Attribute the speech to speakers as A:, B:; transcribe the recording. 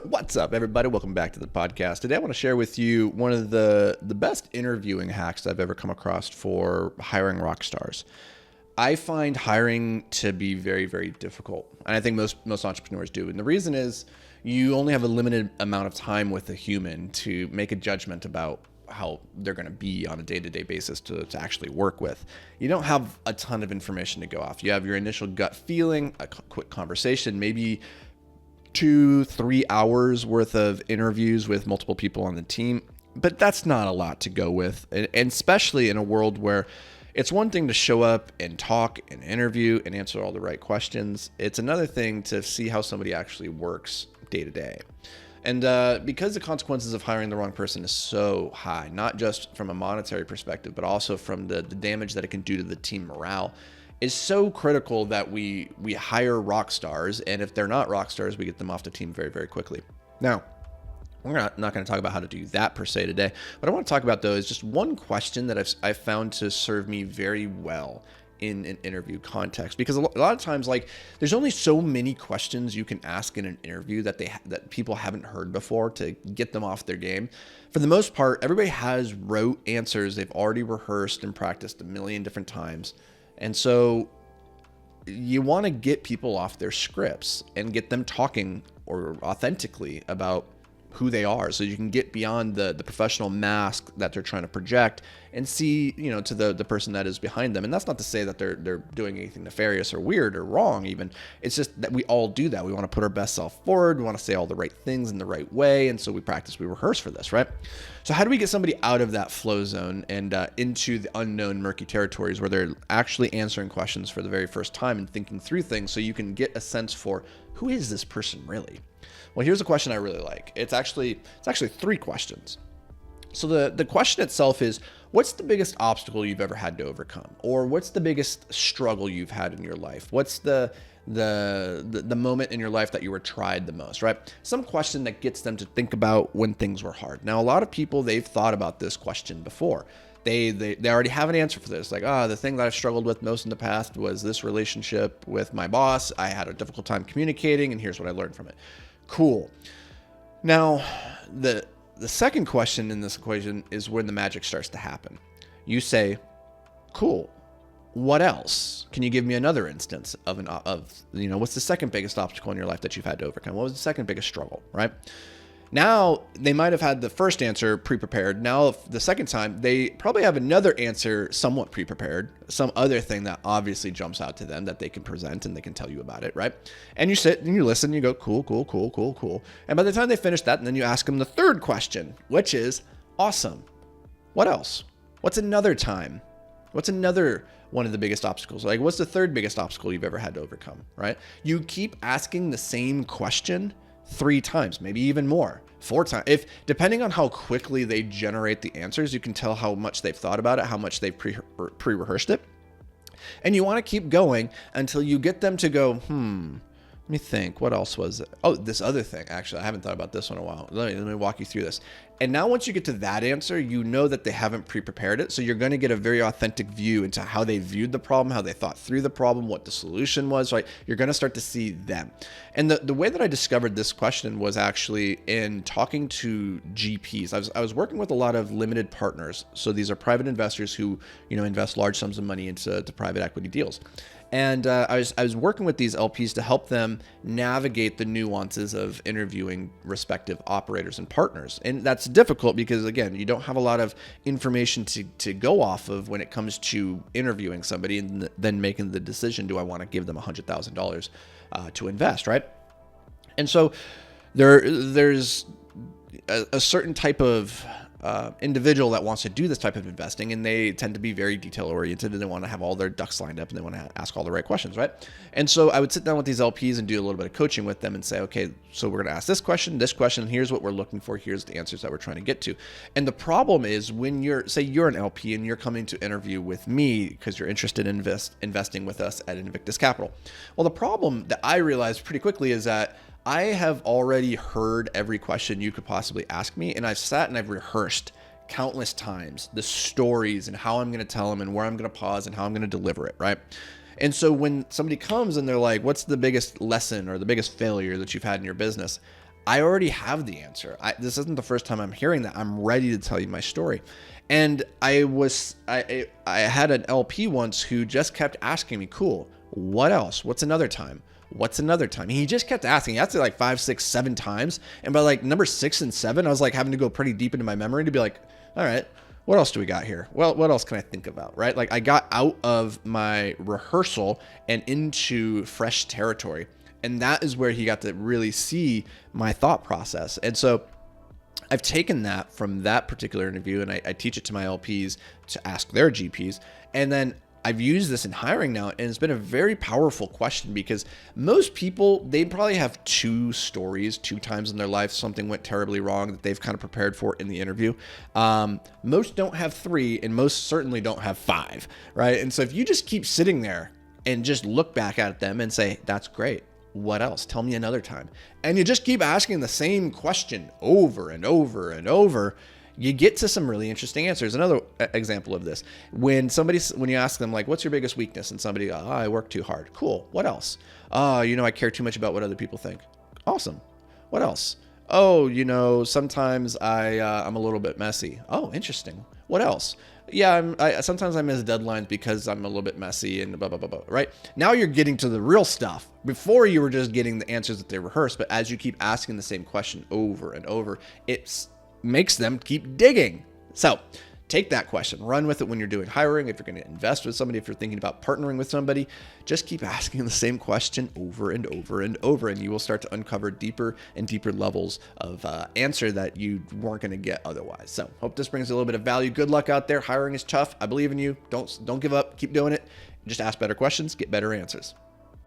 A: What's up, everybody? Welcome back to the podcast. Today I want to share with you one of the best interviewing hacks I've ever come across for hiring rock stars. I find hiring to be very, very difficult, and I think most entrepreneurs do. And the reason is you only have a limited amount of time with a human to make a judgment about how they're going to be on a day-to-day basis to actually work with. You don't have a ton of information to go off. You have your initial gut feeling, a quick conversation, maybe 2-3 hours worth of interviews with multiple people on the team, but that's not a lot to go with. And especially in a world where it's one thing to show up and talk and interview and answer all the right questions. It's another thing to see how somebody actually works day to day. And because the consequences of hiring the wrong person is so high, not just from a monetary perspective, but also from the damage that it can do to the team morale, is so critical that we hire rock stars. And if they're not rock stars, we get them off the team very, very quickly. Now, we're not going to talk about how to do that per se today. What I want to talk about, though, is just one question that I've found to serve me very well in an interview context, because a lot of times, like, there's only so many questions you can ask in an interview that people haven't heard before to get them off their game. For the most part, everybody has rote answers they've already rehearsed and practiced a million different times. And so you want to get people off their scripts and get them talking or authentically about who they are, so you can get beyond the professional mask that they're trying to project and see, to the person that is behind them. And that's not to say that they're doing anything nefarious or weird or wrong even. It's just that we all do that. We want to put our best self forward. We want to say all the right things in the right way. And so we practice, we rehearse for this, right? So how do we get somebody out of that flow zone and into the unknown murky territories where they're actually answering questions for the very first time and thinking through things, so you can get a sense for who is this person really? Well, here's a question I really like. It's actually 3 questions. So the question itself is, what's the biggest obstacle you've ever had to overcome? Or what's the biggest struggle you've had in your life? What's the moment in your life that you were tried the most, right? Some question that gets them to think about when things were hard. Now, a lot of people, they've thought about this question before. They already have an answer for this. Like, the thing that I've struggled with most in the past was this relationship with my boss. I had a difficult time communicating, and here's what I learned from it. Cool. Now, the second question in this equation is when the magic starts to happen. You say, cool. What else? Can you give me another instance of what's the second biggest obstacle in your life that you've had to overcome? What was the second biggest struggle, right? Now, they might have had the first answer pre-prepared. Now, the second time, they probably have another answer somewhat pre-prepared, some other thing that obviously jumps out to them that they can present and they can tell you about it, right? And you sit and you listen, and you go, cool, cool, cool, cool, cool. And by the time they finish that, and then you ask them the third question, which is, awesome. What else? What's another time? What's another one of the biggest obstacles? Like, what's the third biggest obstacle you've ever had to overcome, right? You keep asking the same question 3 times, maybe even more, 4 times. Depending on how quickly they generate the answers, you can tell how much they've thought about it, how much they've pre-rehearsed it. And you want to keep going until you get them to go, let me think, what else was it? Oh, this other thing. Actually, I haven't thought about this one in a while. Let me walk you through this. And now once you get to that answer, you know that they haven't pre-prepared it. So you're going to get a very authentic view into how they viewed the problem, how they thought through the problem, what the solution was, right? You're going to start to see them. And the way that I discovered this question was actually in talking to GPs. I was working with a lot of limited partners. So these are private investors who, invest large sums of money into private equity deals. And I was working with these LPs to help them navigate the nuances of interviewing respective operators and partners. And that's difficult because, again, you don't have a lot of information to go off of when it comes to interviewing somebody and then making the decision, do I want to give them $100,000 to invest, right? And so there's a certain type of individual that wants to do this type of investing, and they tend to be very detail oriented, and they want to have all their ducks lined up, and they want to ask all the right questions, right? And so I would sit down with these LPs and do a little bit of coaching with them and say, okay, so we're going to ask this question, and here's what we're looking for, here's the answers that we're trying to get to. And the problem is when you're an LP and you're coming to interview with me because you're interested in investing with us at Invictus Capital. Well, the problem that I realized pretty quickly is that I have already heard every question you could possibly ask me, and I've sat and I've rehearsed countless times the stories and how I'm going to tell them and where I'm going to pause and how I'm going to deliver it, right? And so when somebody comes and they're like, what's the biggest lesson or the biggest failure that you've had in your business? I already have the answer. This isn't the first time I'm hearing that. I'm ready to tell you my story. And I had an LP once who just kept asking me, cool, what else? What's another time? What's another time? He just kept asking. He asked it like 5, 6, 7 times. And by like number 6 and 7, I was like having to go pretty deep into my memory to be like, all right, what else do we got here? Well, what else can I think about, right? Like I got out of my rehearsal and into fresh territory. And that is where he got to really see my thought process. And so I've taken that from that particular interview and I teach it to my LPs to ask their GPs. And then I've used this in hiring now, and it's been a very powerful question because most people, they probably have 2 stories, 2 times in their life something went terribly wrong that they've kind of prepared for in the interview. Most don't have 3, and most certainly don't have 5, right? And so if you just keep sitting there and just look back at them and say, that's great. What else? Tell me another time. And you just keep asking the same question over and over and over, you get to some really interesting answers. Another example of this, when you ask them like, what's your biggest weakness? And somebody, I work too hard. Cool. What else? I care too much about what other people think. Awesome. What else? Sometimes I'm a little bit messy. Oh, interesting. What else? Yeah, sometimes I miss deadlines because I'm a little bit messy and blah, blah, blah, blah, right? Now you're getting to the real stuff. Before you were just getting the answers that they rehearsed, but as you keep asking the same question over and over, it makes them keep digging. So take that question, run with it when you're doing hiring. If you're going to invest with somebody, if you're thinking about partnering with somebody, just keep asking the same question over and over and over, and you will start to uncover deeper and deeper levels of answer that you weren't going to get otherwise. So hope this brings a little bit of value. Good luck out there. Hiring is tough. I believe in you. Don't give up. Keep doing it. Just ask better questions, get better answers.